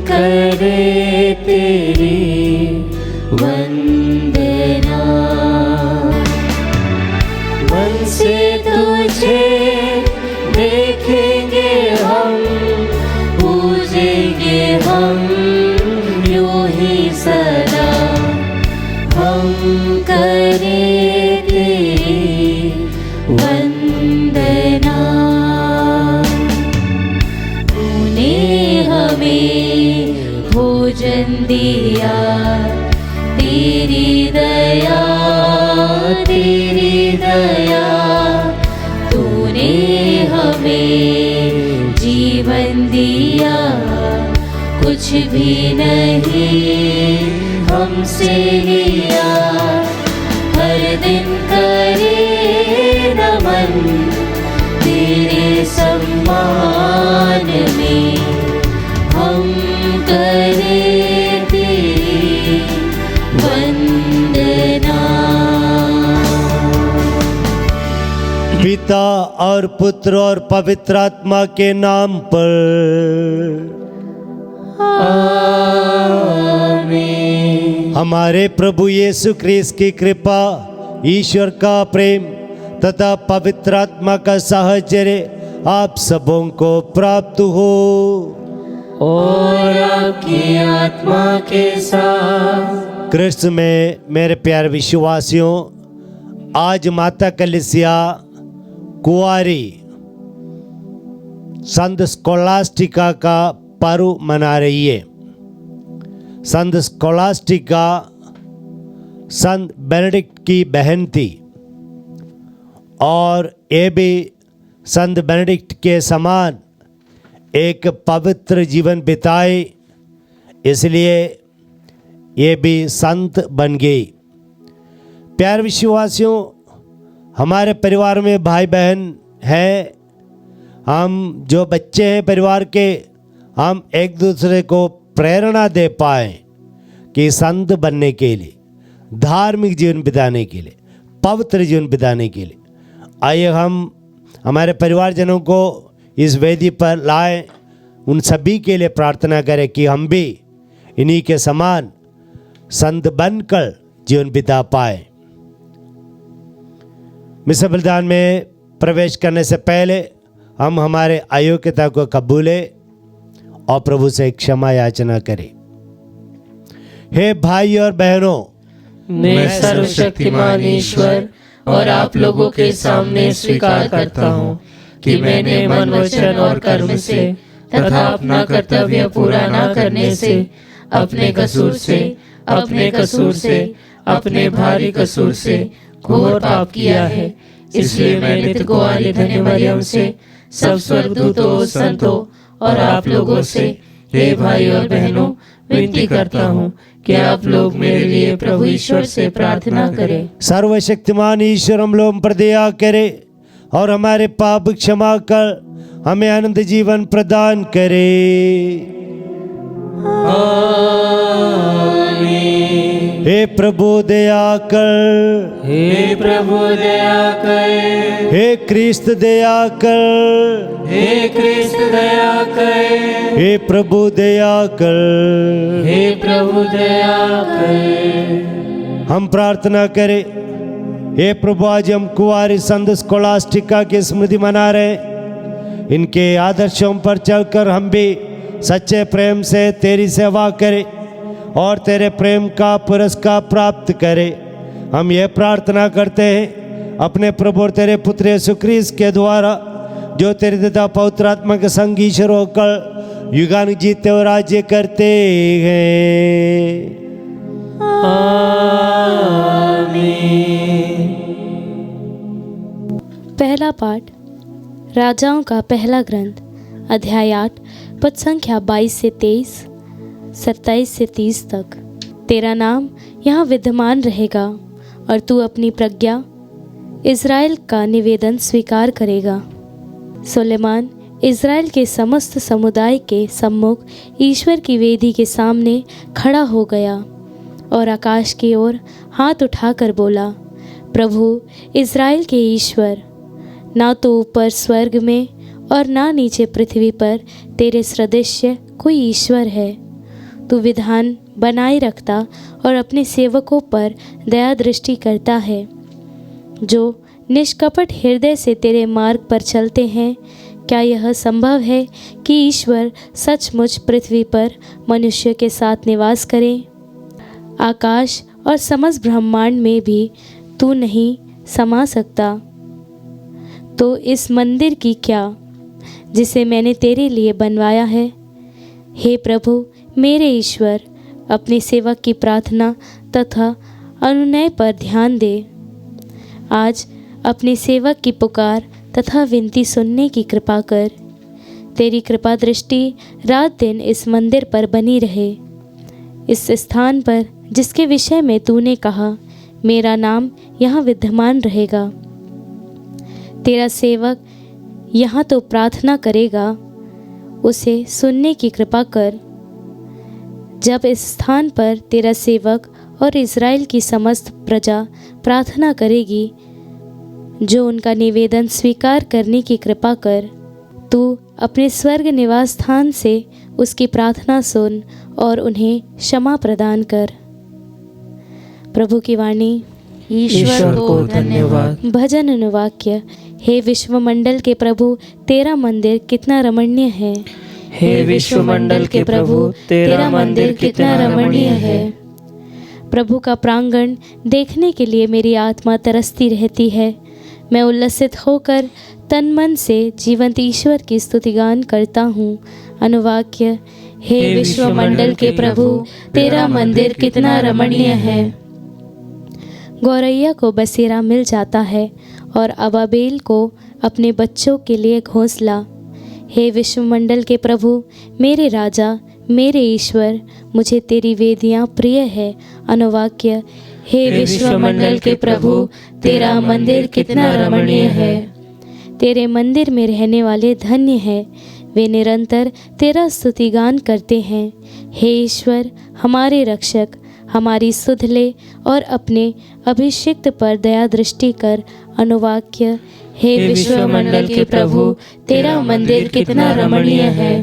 करे तेरी वंदना, मन से तुझे देखेंगे हम, पूजेंगे हम यूं ही सदा। हम करे तेरी वंदना, तूने हमें भोजन दिया, तेरी दया तेरी दया, तूने हमें जीवन दिया, कुछ भी नहीं हमसे लिया। हर दिन करे नमन तेरे सम्मान में, हम करे तेरी वंदना। पिता और पुत्र और पवित्र आत्मा के नाम पर आमीन। हमारे प्रभु यीशु ख्रीस्त की कृपा, ईश्वर का प्रेम तथा पवित्र आत्मा का साहचर्य आप सबों को प्राप्त हो और आपकी आत्मा के साथ। कृष्ण में मेरे प्यारे विश्वासियों, आज माता कलीसिया कुंवारी संत स्कोलास्टिका का पर्व मना रही है। संत स्कोलास्टिका संत बेनेडिक्ट की बहन थी और ये भी संत बेनेडिक्ट के समान एक पवित्र जीवन बिताए, इसलिए ये भी संत बन गई। प्यारे विश्वासियों, हमारे परिवार में भाई बहन हैं, हम जो बच्चे हैं परिवार के, हम एक दूसरे को प्रेरणा दे पाए कि संत बनने के लिए, धार्मिक जीवन बिताने के लिए, पवित्र जीवन बिताने के लिए। आइए हम हमारे परिवारजनों को इस वेदी पर लाएं, उन सभी के लिए प्रार्थना करें कि हम भी इन्हीं के समान संत बनकर जीवन बिता पाए। मिस्र बलिदान में प्रवेश करने से पहले हम हमारे अयोग्यता को कबूलें और प्रभु से क्षमा याचना करें। हे भाई और बहनों, मैं सर्वशक्तिमान ईश्वर और आप लोगों के सामने स्वीकार करता हूँ कि मैंने मन, वचन और कर्म से तथा अपना कर्तव्य पूरा न करने से, अपने कसूर से, अपने भारी कसूर से घोर पाप किया है। इसलिए मैं नित्य कुंवारी धन्य मरियम से, सब स्वर्गदूतों, संतों और आप लोगों से, हे भाई और बहनों, विनती करता हूँ कि आप लोग मेरे लिए प्रभु ईश्वर से प्रार्थना करें। सर्वशक्तिमान ईश्वर हम लोगों पर दया करे और हमारे पाप क्षमा कर हमें आनंद जीवन प्रदान करे। आमीन। हे प्रभु दया कर, हे प्रभु दया कर, हे क्रिस्त दया कर, हे क्रिस्त दया कर, हे प्रभु दया कर, हे प्रभु दया कर। हम प्रार्थना करें। हे प्रभु, आज हम कुंवारी संत स्कोलास्टिका की स्मृति मना रहे। इनके आदर्शों पर चलकर हम भी सच्चे प्रेम से तेरी सेवा करें और तेरे प्रेम का पुरस्कार प्राप्त करें। हम ये प्रार्थना करते हैं अपने प्रभु और तेरे पुत्र यीशु ख्रीस्त के द्वारा, जो तेरे पिता पवित्र आत्मा के संग ईश्वर होकर युगानुग जीते और राज्य करते हैं। आमीन। पहला पाठ राजाओं का पहला ग्रंथ, अध्याय 8, पद संख्या 22 से 23, 27 से 30 तक। तेरा नाम यहाँ विद्यमान रहेगा और तू अपनी प्रज्ञा इज़राइल का निवेदन स्वीकार करेगा। सुलेमान इज़राइल के समस्त समुदाय के सम्मुख ईश्वर की वेदी के सामने खड़ा हो गया और आकाश की ओर हाथ उठाकर बोला, प्रभु इज़राइल के ईश्वर, ना तो ऊपर स्वर्ग में और ना नीचे पृथ्वी पर तेरे सदृश कोई ईश्वर है। तू विधान बनाए रखता और अपने सेवकों पर दया दृष्टि करता है, जो निष्कपट हृदय से तेरे मार्ग पर चलते हैं। क्या यह संभव है कि ईश्वर सचमुच पृथ्वी पर मनुष्य के साथ निवास करे? आकाश और समस्त ब्रह्मांड में भी तू नहीं समा सकता, तो इस मंदिर की क्या जिसे मैंने तेरे लिए बनवाया है। हे प्रभु मेरे ईश्वर, अपने सेवक की प्रार्थना तथा अनुनय पर ध्यान दे। आज अपने सेवक की पुकार तथा विनती सुनने की कृपा कर। तेरी कृपा दृष्टि रात दिन इस मंदिर पर बनी रहे, इस स्थान पर जिसके विषय में तूने कहा मेरा नाम यहाँ विद्यमान रहेगा। तेरा सेवक यहाँ तो प्रार्थना करेगा, उसे सुनने की कृपा कर। जब इस स्थान पर तेरा सेवक और इज़राइल की समस्त प्रजा प्रार्थना करेगी, जो उनका निवेदन स्वीकार करने की कृपा कर। तू अपने स्वर्ग निवास स्थान से उसकी प्रार्थना सुन और उन्हें क्षमा प्रदान कर। प्रभु की वाणी। ईश्वर को धन्यवाद। भजन अनुवाक्य। हे विश्वमंडल के प्रभु, तेरा मंदिर कितना रमणीय है। हे विश्वमंडल के प्रभु, तेरा मंदिर कितना रमणीय है। प्रभु का प्रांगण देखने के लिए मेरी आत्मा तरसती रहती है। मैं उल्लसित होकर तन मन से जीवंत ईश्वर की स्तुतिगान करता हूँ। अनुवाक्य। हे विश्वमंडल के प्रभु, तेरा मंदिर कितना रमणीय है। गौरैया को बसेरा मिल जाता है और अबाबेल को अपने बच्चों के लिए घोंसला। हे विश्वमंडल के प्रभु, मेरे राजा, मेरे ईश्वर, मुझे तेरी वेदियाँ प्रिय है। अनुवाक्य। हे विश्वमंडल के प्रभु, तेरा मंदिर कितना रमणीय है। तेरे मंदिर में रहने वाले धन्य हैं, वे निरंतर तेरा स्तुतिगान करते हैं। हे ईश्वर हमारे रक्षक, हमारी सुध ले और अपने अभिषिक्त पर दया दृष्टि कर। अनुवाक्य। हे विश्वमंडल के प्रभु, तेरा मंदिर कितना रमणीय है।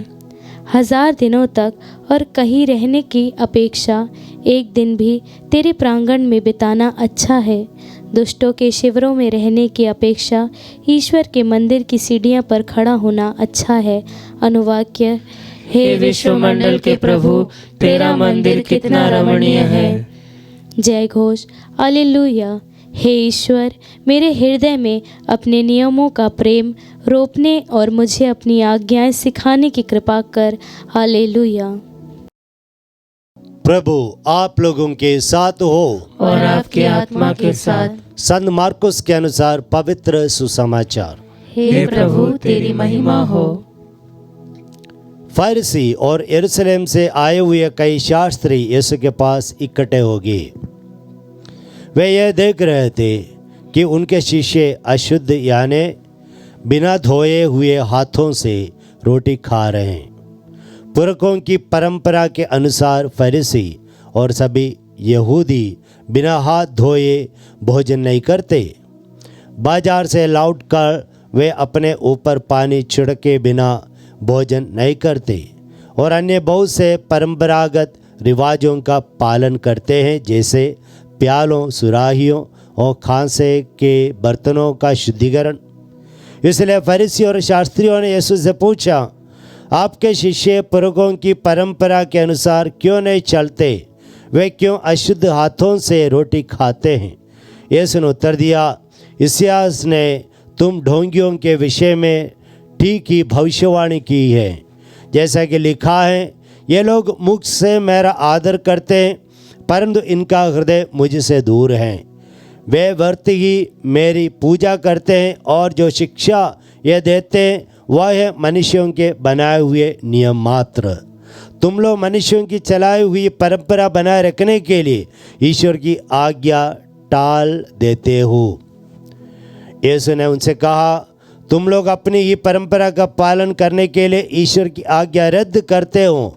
1000 दिनों तक और कहीं रहने की अपेक्षा एक दिन भी तेरे प्रांगण में बिताना अच्छा है। दुष्टों के शिविरों में रहने की अपेक्षा ईश्वर के मंदिर की सीढ़ियों पर खड़ा होना अच्छा है। अनुवाक्य। हे विश्वमंडल के प्रभु, तेरा मंदिर कितना रमणीय है। जय घोष। हालेलुया। हे ईश्वर, मेरे हृदय में अपने नियमों का प्रेम रोपने और मुझे अपनी आज्ञाएं सिखाने की कृपा कर। हालेलुया। प्रभु आप लोगों के साथ हो और आपकी आत्मा के साथ। संत मार्कुस के अनुसार पवित्र सुसमाचार। हे प्रभु तेरी महिमा हो। फरीसी और यरूशलेम से आए हुए कई शास्त्री यीशु के पास इकट्ठे हो गए। वे यह देख रहे थे कि उनके शिष्य अशुद्ध यानी बिना धोए हुए हाथों से रोटी खा रहे हैं। पुरखों की परंपरा के अनुसार फरीसी और सभी यहूदी बिना हाथ धोए भोजन नहीं करते। बाजार से लौटकर वे अपने ऊपर पानी छिड़के बिना भोजन नहीं करते और अन्य बहुत से परंपरागत रिवाजों का पालन करते हैं, जैसे प्यालों, सुराहियों और खांसे के बर्तनों का शुद्धिकरण। इसलिए फरीसी और शास्त्रियों ने यीशु से पूछा, आपके शिष्य पुरखों की परंपरा के अनुसार क्यों नहीं चलते? वे क्यों अशुद्ध हाथों से रोटी खाते हैं? यीशु ने उत्तर दिया, इतिहास ने तुम ढोंगियों के विषय में ठीक ही भविष्यवाणी की है। जैसा कि लिखा है, ये लोग मुख से मेरा आदर करते हैं, परंतु इनका हृदय मुझसे दूर है। वे व्यर्थ ही मेरी पूजा करते हैं और जो शिक्षा ये देते हैं वह है मनुष्यों के बनाए हुए नियम मात्र। तुम लोग मनुष्यों की चलाई हुई परंपरा बनाए रखने के लिए ईश्वर की आज्ञा टाल देते हो। यीशु ने उनसे कहा, तुम लोग अपनी ही परंपरा का पालन करने के लिए ईश्वर की आज्ञा रद्द करते हो,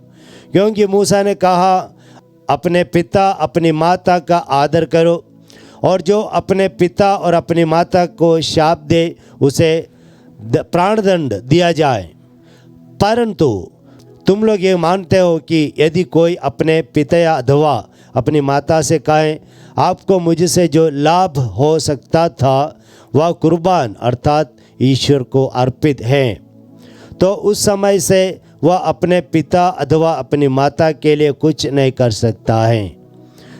क्योंकि मूसा ने कहा, अपने पिता अपनी माता का आदर करो, और जो अपने पिता और अपनी माता को शाप दे उसे प्राणदंड दिया जाए। परंतु तुम लोग ये मानते हो कि यदि कोई अपने पिता या अथवा अपनी माता से कहे आपको मुझसे जो लाभ हो सकता था वह कुर्बान अर्थात ईश्वर को अर्पित है, तो उस समय से वह अपने पिता अथवा अपनी माता के लिए कुछ नहीं कर सकता है।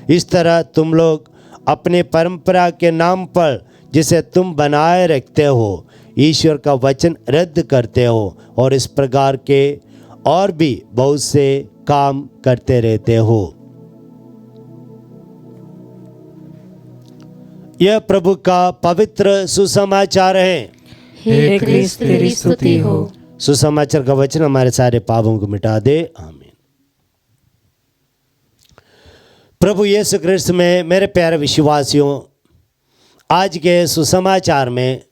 इस तरह तुम लोग अपनी परंपरा के नाम पर जिसे तुम बनाए रखते हो ईश्वर का वचन रद्द करते हो और इस प्रकार के और भी बहुत से काम करते रहते हो। यह प्रभु का पवित्र सुसमाचार है। हे क्रिस्त तेरी स्तुति हो। सुसमाचार का वचन हमारे सारे पापों को मिटा दे, आमीन। प्रभु यीशु क्रिस्त में मेरे प्यारे विश्वासियों, आज के सुसमाचार में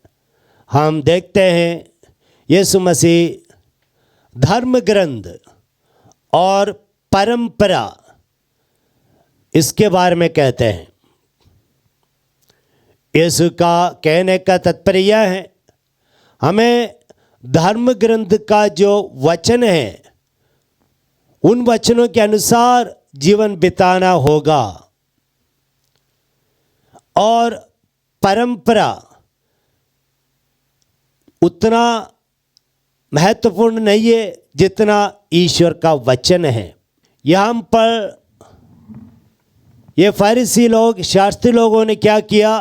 हम देखते हैं यीशु मसीह धर्म ग्रंथ और परंपरा इसके बारे में कहते हैं। यीशु का कहने का तात्पर्य यह है हमें धर्म ग्रंथ का जो वचन है उन वचनों के अनुसार जीवन बिताना होगा और परंपरा उतना महत्वपूर्ण नहीं है जितना ईश्वर का वचन है। यहाँ पर ये फरीसी लोग, शास्त्री लोगों ने क्या किया,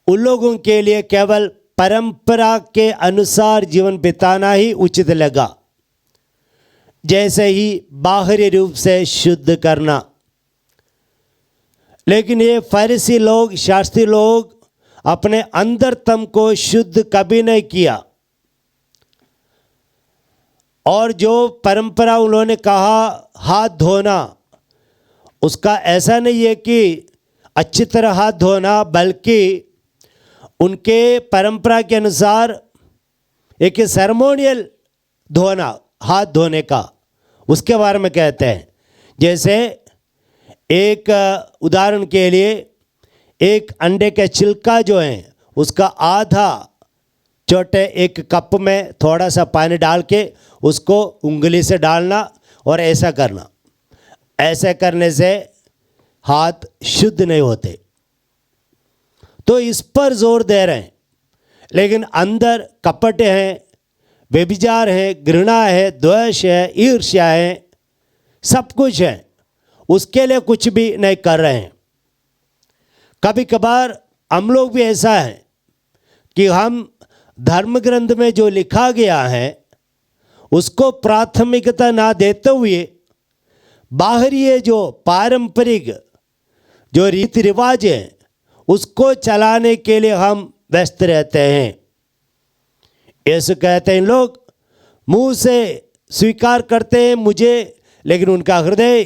उन लोगों के लिए केवल परंपरा के अनुसार जीवन बिताना ही उचित लगा, जैसे ही बाहरी रूप से शुद्ध करना। लेकिन ये फरीसी लोग, शास्त्री लोग अपने अंतरतम को शुद्ध कभी नहीं किया और जो परंपरा उन्होंने कहा हाथ धोना, उसका ऐसा नहीं है कि अच्छी तरह हाथ धोना, बल्कि उनके परंपरा के अनुसार एक सेरेमोनियल धोना, हाथ धोने का, उसके बारे में कहते हैं। जैसे एक उदाहरण के लिए एक अंडे के छिलका जो है उसका आधा छोटे एक कप में थोड़ा सा पानी डाल के उसको उंगली से डालना और ऐसा करना। ऐसे करने से हाथ शुद्ध नहीं होते, तो इस पर जोर दे रहे हैं। लेकिन अंदर कपट है, व्यभिचार है, घृणा है, द्वेष है, ईर्ष्या है, सब कुछ है, उसके लिए कुछ भी नहीं कर रहे हैं। कभी कभार हम लोग भी ऐसा है कि हम धर्म ग्रंथ में जो लिखा गया है उसको प्राथमिकता ना देते हुए बाहरी जो पारंपरिक जो रीति रिवाज है उसको चलाने के लिए हम व्यस्त रहते हैं। यीशु कहते हैं लोग मुंह से स्वीकार करते हैं मुझे, लेकिन उनका हृदय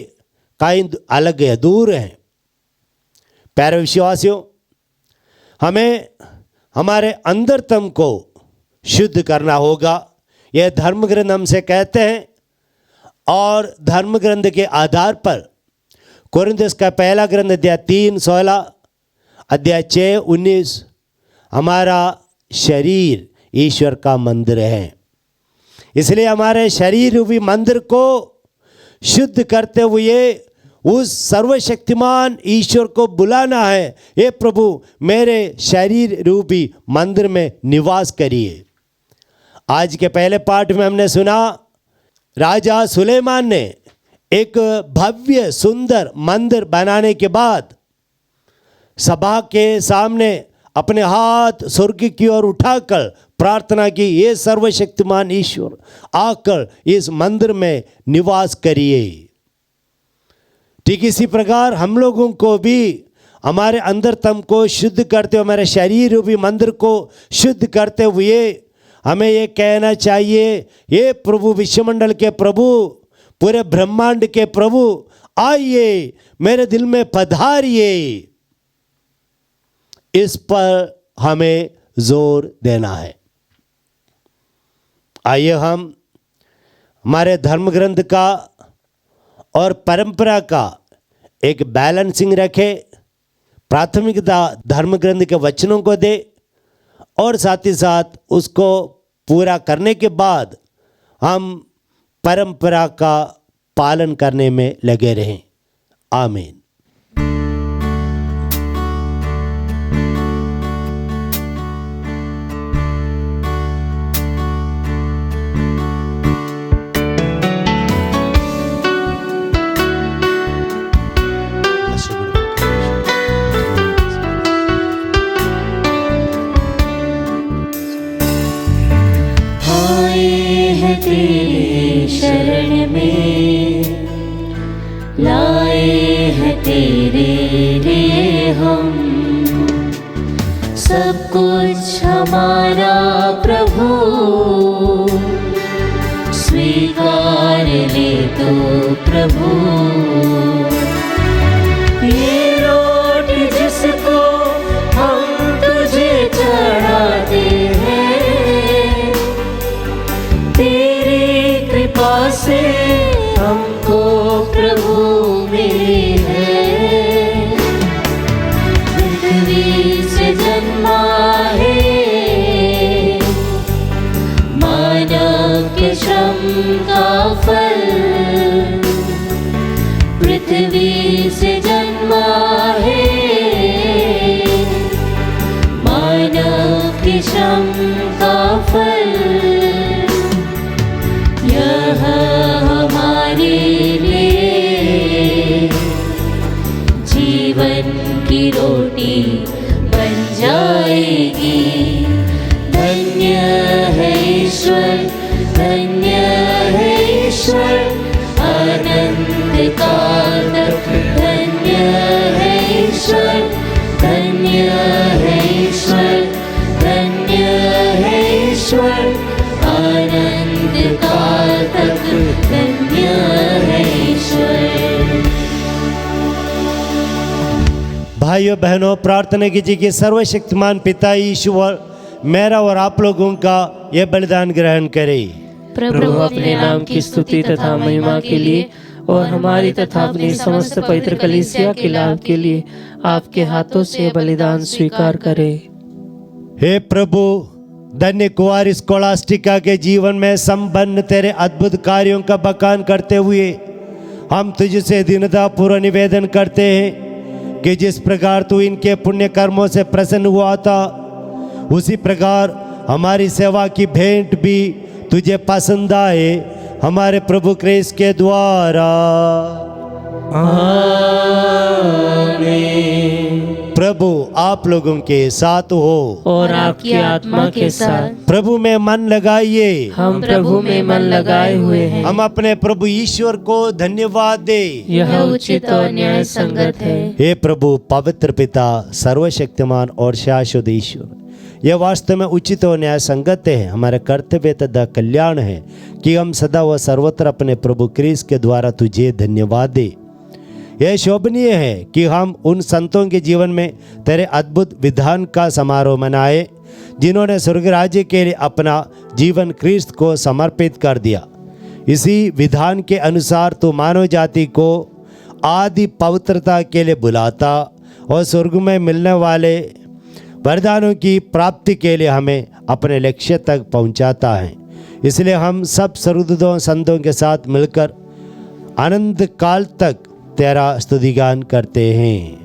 कहीं अलग है, दूर है। प्यारे विश्वासियों, हमें हमारे अंतरतम को शुद्ध करना होगा, यह धर्म ग्रंथ हमसे कहते हैं। और धर्म ग्रंथ के आधार पर कोरिन्थियों का पहला ग्रंथ अध्याय 3:16, अध्याय 6:19, हमारा शरीर ईश्वर का मंदिर है, इसलिए हमारे शरीर रूपी मंदिर को शुद्ध करते हुए उस सर्वशक्तिमान ईश्वर को बुलाना है, हे प्रभु मेरे शरीर रूपी मंदिर में निवास करिए। आज के पहले पाठ में हमने सुना राजा सुलेमान ने एक भव्य सुंदर मंदिर बनाने के बाद सभा के सामने अपने हाथ स्वर्ग की ओर उठाकर प्रार्थना की, ये सर्वशक्तिमान ईश्वर आकर इस मंदिर में निवास करिए। ठीक इसी प्रकार हम लोगों को भी हमारे अंतरतम को शुद्ध करते हुए, हमारे शरीर रूपी मंदिर को शुद्ध करते हुए हमें ये कहना चाहिए, ये प्रभु विश्वमंडल के प्रभु, पूरे ब्रह्मांड के प्रभु, आइए मेरे दिल में पधारिए। इस पर हमें जोर देना है। आइए हम हमारे धर्म ग्रंथ का और परंपरा का एक बैलेंसिंग रखें, प्राथमिकता धर्म ग्रंथ के वचनों को दे और साथ ही साथ उसको पूरा करने के बाद हम परंपरा का पालन करने में लगे रहें। आमीन। तेरे शरण में लाए हैं तेरे लिए हम, सब कुछ हमारा प्रभु स्वीकार ले तो प्रभु। ये लौट जिसको हम तुझे चढ़ाते हैं, कृपा से हमको प्रभु मिली है। पृथ्वी से जन्मा है मानव के श्रम का फल, पृथ्वी से जन्मा है मानव के श्रम का फल। यह हमारे लिए जीवन की रोटी बन जाएगी। धन्य है ईश्वर, धन्य है ईश्वर, आनंद काल तक धन्य है ईश्वर, धन्य है ईश्वर, धन्य है ईश्वर, आनंद काल तक धन्य है ईश्वर। भाइयों बहनों, प्रार्थना कीजिए कि सर्वशक्तिमान पिता ईश्वर मेरा और आप लोगों का यह बलिदान ग्रहण करे। प्रभु अपने नाम की स्तुति तथा महिमा के लिए और हमारी तथा अपनी समस्त पवित्र कलीसिया के लाभ के लिए आपके हाथों से बलिदान स्वीकार करे। हे प्रभु, धन्य कुंवारी स्कोलास्टिका के जीवन में संपन्न तेरे अद्भुत कार्यों का बखान करते हुए हम तुझसे दीनता पूर्वक निवेदन करते हैं कि जिस प्रकार तू इनके पुण्य कर्मों से प्रसन्न हुआ था, उसी प्रकार हमारी सेवा की भेंट भी तुझे पसंद आए, हमारे प्रभु क्रिस्त के द्वारा। प्रभु आप लोगों के साथ हो और आपकी आत्मा के साथ। प्रभु में मन लगाइए, हम प्रभु में मन लगाए हुए हैं। हम अपने प्रभु ईश्वर को धन्यवाद दे, यह उचित और न्याय संगत है। हे प्रभु पवित्र पिता, सर्वशक्तिमान और शाश्वत ईश्वर, यह वास्तव में उचित और न्याय संगत है, हमारे कर्तव्य तथा कल्याण है कि हम सदा व सर्वत्र अपने प्रभु क्रिस्त के द्वारा तुझे धन्यवाद दे। यह शोभनीय है कि हम उन संतों के जीवन में तेरे अद्भुत विधान का समारोह मनाए जिन्होंने स्वर्ग राज्य के लिए अपना जीवन क्रिस्त को समर्पित कर दिया। इसी विधान के अनुसार तू मानव जाति को आदि पवित्रता के लिए बुलाता और स्वर्ग में मिलने वाले वरदानों की प्राप्ति के लिए हमें अपने लक्ष्य तक पहुंचाता है। इसलिए हम सब सर्वदूतों संतों के साथ मिलकर अनंत काल तक तेरा स्तुतिगान करते हैं।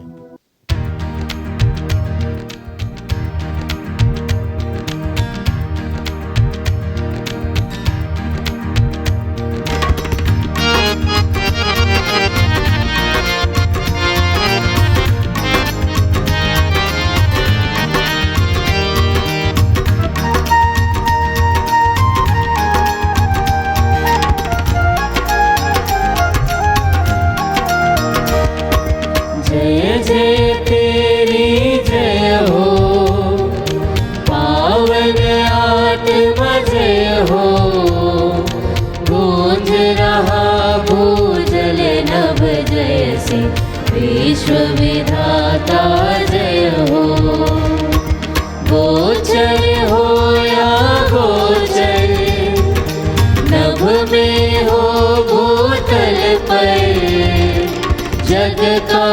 विश्व विधाता जय हो। गोचर हो या गोचर, नभ में हो भूतल पर, जग का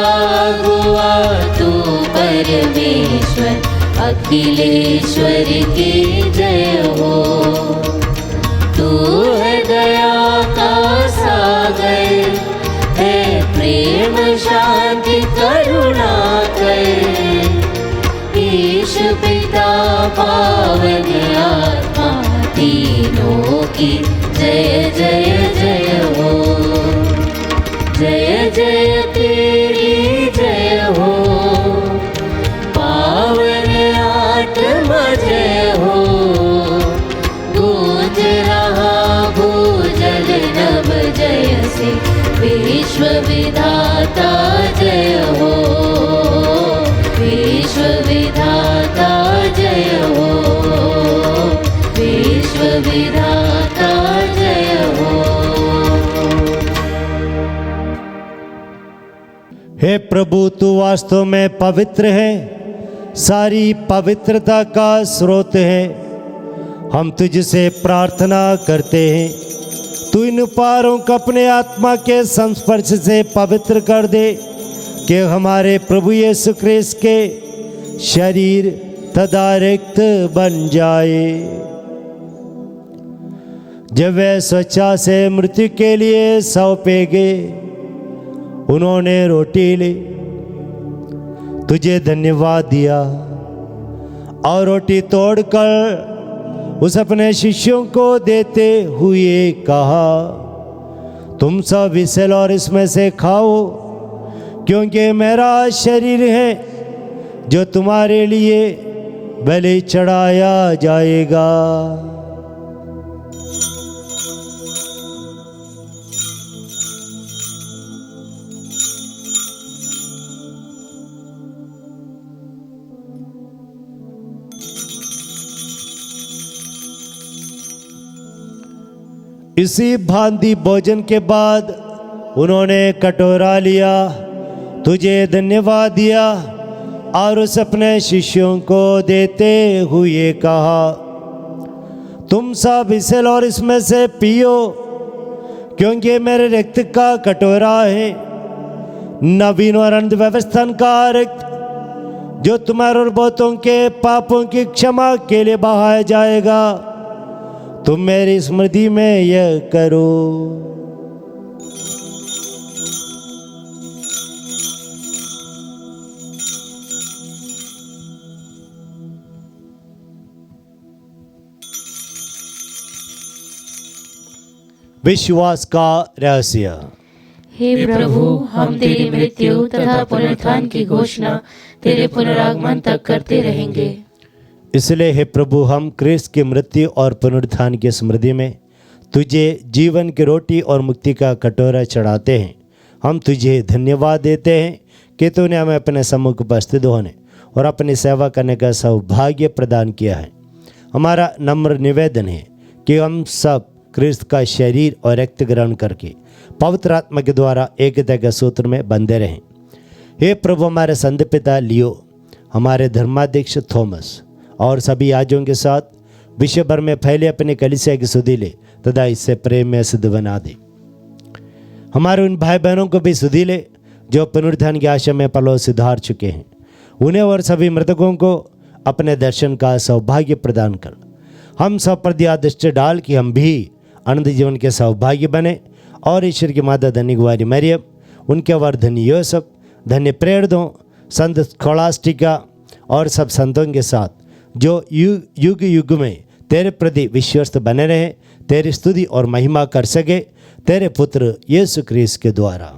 गुआ तू परमेश्वर, अखिलेश्वर की जय हो। तू है दया का गए, हे प्रेम शांति करुणा कर। ईश पिता पावन आत्मा तीनों की जय जय जय हो। जय जय तेरी जय हो, पावन आत्मा जय हो। गूंज रहा भूजल नभ जय से, विश्व विधाता जय हो। विश्व विधाता जय हो, विश्व विधाता जय हो। हे प्रभु, तू वास्तव में पवित्र है, सारी पवित्रता का स्रोत है। हम तुझसे प्रार्थना करते हैं, तू इन उपहारों को अपने आत्मा के संस्पर्श से पवित्र कर दे, कि हमारे प्रभु यीशु ख्रीस्त के शरीर तथा रक्त बन जाए। जब वे स्वेच्छा से मृत्यु के लिए सौंपे गए, उन्होंने रोटी ली, तुझे धन्यवाद दिया और रोटी तोड़कर उस अपने शिष्यों को देते हुए कहा, तुम सब इसे और इसमें से खाओ, क्योंकि मेरा शरीर है जो तुम्हारे लिए बलि चढ़ाया जाएगा। इसी भांति भोजन के बाद उन्होंने कटोरा लिया, तुझे धन्यवाद दिया और उस अपने शिष्यों को देते हुए कहा, तुम सब इसे और इसमें से पियो, क्योंकि मेरे रक्त का कटोरा है, नवीन और अनंत व्यवस्था का रक्त, जो तुम्हारे और बहुतों के पापों की क्षमा के लिए बहाया जाएगा। तुम मेरी स्मृति में यह करो। विश्वास का रहस्य। हे प्रभु, हम तेरी मृत्यु तथा पुनरुत्थान की घोषणा तेरे पुनरागमन तक करते रहेंगे। इसलिए हे प्रभु, हम क्रिस्त की मृत्यु और पुनरुत्थान की स्मृति में तुझे जीवन की रोटी और मुक्ति का कटोरा चढ़ाते हैं। हम तुझे धन्यवाद देते हैं कि तूने हमें अपने सम्मुख उपस्थित होने और अपनी सेवा करने का सौभाग्य प्रदान किया है। हमारा नम्र निवेदन है कि हम सब क्रिस्त का शरीर और रक्त ग्रहण करके पवित्र आत्मा के द्वारा एकता के सूत्र में बंधे रहें। हे प्रभु, हमारे संत पिता लियो, हमारे धर्माध्यक्ष थॉमस और सभी याजकों के साथ विश्व भर में फैले अपने कलीसिया की सुधि ले तथा इससे प्रेम में सिद्ध बना दे। हमारे उन भाई बहनों को भी सुधि ले जो पुनरुत्थान की आशा में परलोक सिधार चुके हैं। उन्हें और सभी मृतकों को अपने दर्शन का सौभाग्य प्रदान कर। हम सब पर दिया दृष्टि डाल कि हम भी अनंत जीवन के सौभाग्य बने और ईश्वर की माता धन्य कुमारी मरियम, उनके वर धन्य यूसुफ, धन्य प्रेरितों, संत स्कॉलास्टिका और सब संतों के साथ जो युग युग में तेरे प्रति विश्वस्त बने रहे, तेरी स्तुति और महिमा कर सके, तेरे पुत्र यीशु ख्रीस्त के द्वारा।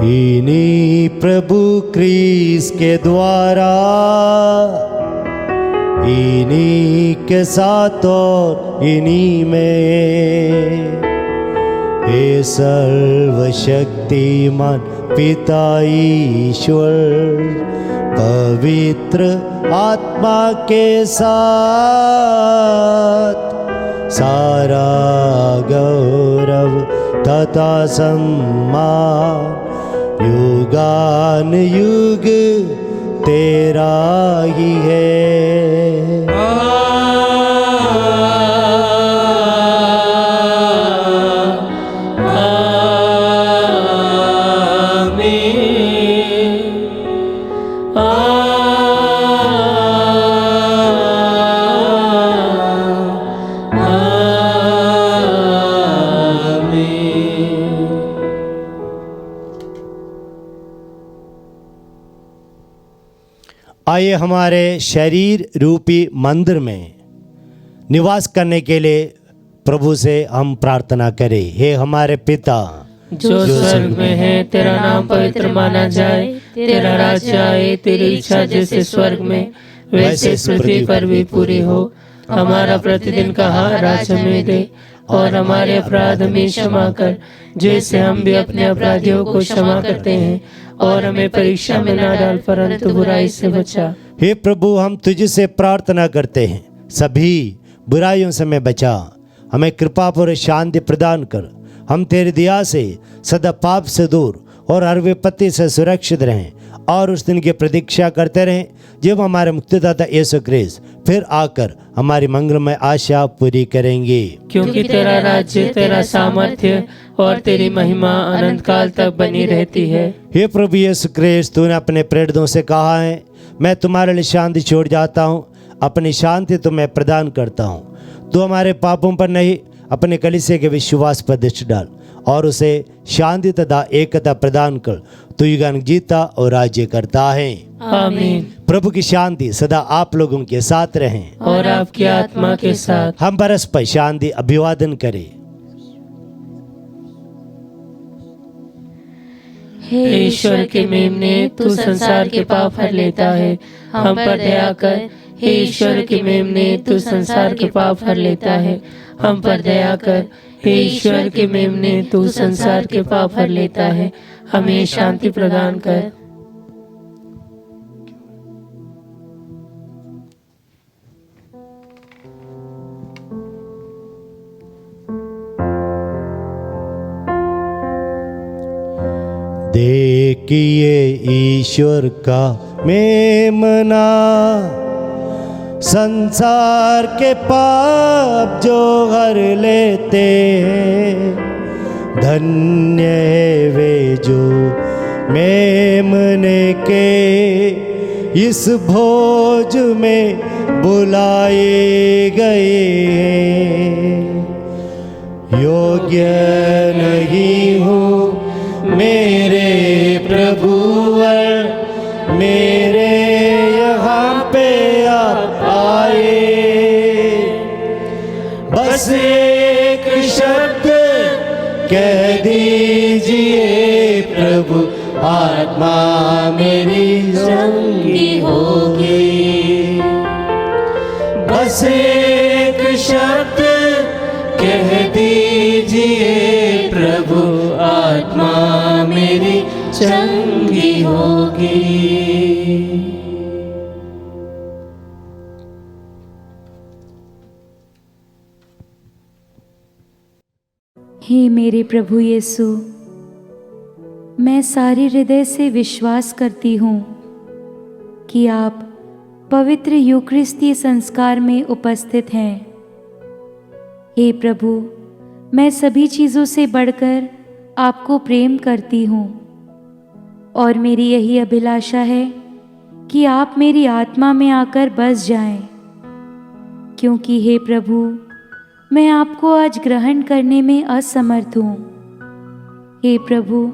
इन्हीं प्रभु ख्रीस्त के द्वारा, इन्हीं के साथ और इन्हीं में, हे सर्वशक्तिमान पिता ईश्वर, पवित्र आत्मा के साथ सारा गौरव तथा सम्मान युगान युग तेरा ही है। आमीन। आइए हमारे शरीर रूपी मंदिर में निवास करने के लिए प्रभु से हम प्रार्थना करें। हे हमारे पिता जो स्वर्ग में है, तेरा नाम पवित्र माना जाए, तेरा राज्य आए, तेरी इच्छा जैसे स्वर्ग में वैसे पृथ्वी पर भी पूरी हो। हमारा प्रतिदिन का आहार आज हमें दे, और हमारे अपराध हमें क्षमा कर, जैसे हम भी अपने अपराधियों को क्षमा करते हैं, और हमें परीक्षा में न डाल, परंतु बुराई से बचा। हे प्रभु, हम तुझसे प्रार्थना करते हैं, सभी बुराइयों से हमें बचा, हमें कृपा पर शांति प्रदान कर। हम तेरी दया से सदा पाप से दूर और हर विपत्ति से सुरक्षित रहें, और उस दिन की प्रतीक्षा करते रहें जब हमारे मुक्तिदाता यीशु ख्रीस्त फिर आकर हमारी मंगलमय आशा पूरी करेंगे। क्योंकि तेरा राज्य, तेरा सामर्थ्य और तेरी महिमा अनंत काल तक बनी रहती है। हे प्रभु यीशु ख्रीस्त, तूने अपने प्रेरितों से कहा है, मैं तुम्हारे लिए शांति छोड़ जाता हूँ, अपनी शांति तुम्हें प्रदान करता हूँ। तू हमारे पापों पर नहीं, अपने कलीसिया के विश्वास पर दृष्टि डाल और उसे शांति तथा एकता प्रदान कर। तू युगान जीता और राज्य करता है। आमीन। प्रभु की शांति सदा आप लोगों के साथ रहे और आपकी आत्मा के साथ। हम परस्पर शांति अभिवादन करें। हे ईश्वर के मेमने, तू संसार के पाप हर लेता है, हम पर दया कर। हे ईश्वर के मेमने, तू संसार के पाप हर लेता है, हम पर दया कर। हे ईश्वर के मेमने, तू संसार के पाप हर लेता है, हमें शांति प्रदान कर। देखिए ईश्वर का मेमना, संसार के पाप जो हर लेते हैं। धन्य है वे जो मेमने के इस भोज में बुलाए गए हैं। योग्य नहीं हूँ मेरे प्रभुवर, मेरे यहाँ पे आप आए। बस एक शब्द कह दीजिए प्रभु, आत्मा मेरी संगी होगी। बस एक शब्द कह दीजिए प्रभु, आत्मा मेरी चंगी होगी। हे मेरे प्रभु यीशु, मैं सारे हृदय से विश्वास करती हूँ कि आप पवित्र यूकरिस्तीय संस्कार में उपस्थित हैं। हे प्रभु, मैं सभी चीज़ों से बढ़कर आपको प्रेम करती हूँ, और मेरी यही अभिलाषा है कि आप मेरी आत्मा में आकर बस जाएं, क्योंकि हे प्रभु, मैं आपको आज ग्रहण करने में असमर्थ हूँ। हे प्रभु,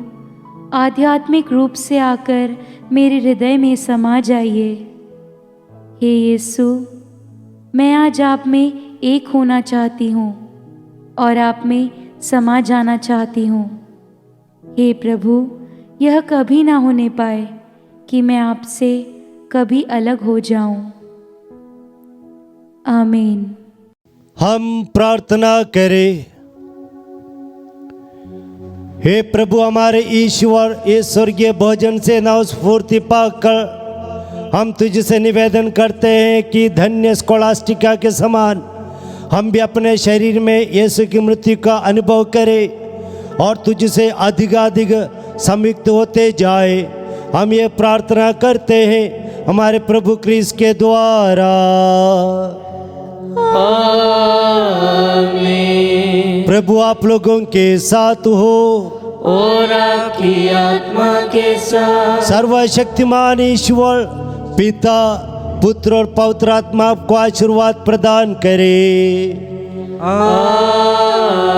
आध्यात्मिक रूप से आकर मेरे हृदय में समा जाइए। हे यीशु, मैं आज आप में एक होना चाहती हूँ और आप में समा जाना चाहती हूँ। हे प्रभु, यह कभी ना होने पाए कि मैं आपसे कभी अलग हो जाऊं। आमीन। हम प्रार्थना करें। हे प्रभु हमारे ईश्वर, इस स्वर्गीय भोजन से नवस्फूर्ति पाकर हम तुझसे निवेदन करते हैं कि धन्य स्कोलास्टिका के समान हम भी अपने शरीर में यीशु की मृत्यु का अनुभव करें और तुझसे अधिकाधिक संयुक्त होते जाए। हम ये प्रार्थना करते हैं हमारे प्रभु क्रिस्त के द्वारा। आमीन। प्रभु आप लोगों के साथ हो और आपकी आत्मा के साथ। सर्वशक्तिमान ईश्वर पिता, पुत्र और पवित्र आत्मा को आशीर्वाद प्रदान करे।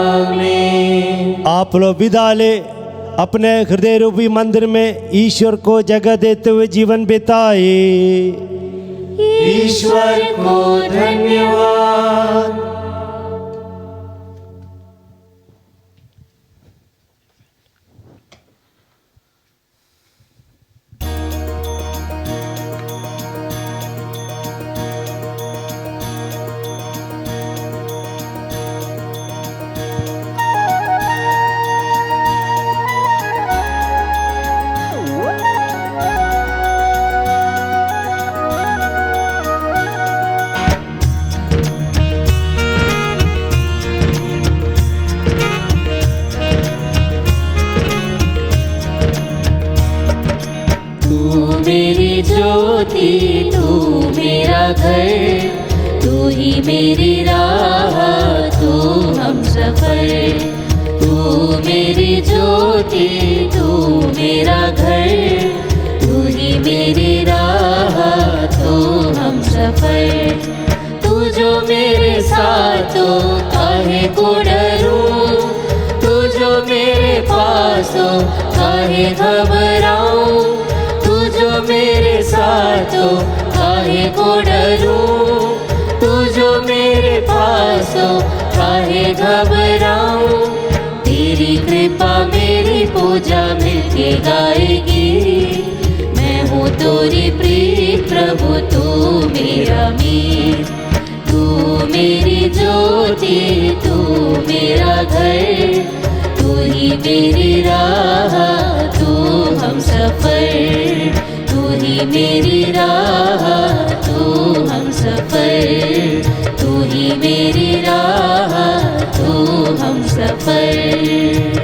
आमीन। आप लोग विदा ले अपने हृदय रूपी मंदिर में ईश्वर को जगह देते हुए जीवन बिताए। ईश्वर को धन्यवाद। मेरी ज्योति तू मेरा घर, तू ही मेरी राह, तू हम सफर। तू मेरी ज्योति तू मेरा घर, तू ही मेरी राह, तू हम सफर। तू जो मेरे साथ हो काहे को डरूं, तू जो मेरे पास हो काहे घबराऊं। जो मेरे साथ हो काहे को डरूं, तू जो मेरे पास हो काहे घबराऊं। तेरी कृपा मेरी पूजा मिलके गाएगी। मैं हूँ तोरी प्रीत प्रभु, तू मेरा मीत। तू मेरी ज्योति तू मेरा घर, तू ही मेरी राह, तू हम सफर। तू ही मेरी राह, तू हम सफर। तू ही मेरी राह, तू हम सफर।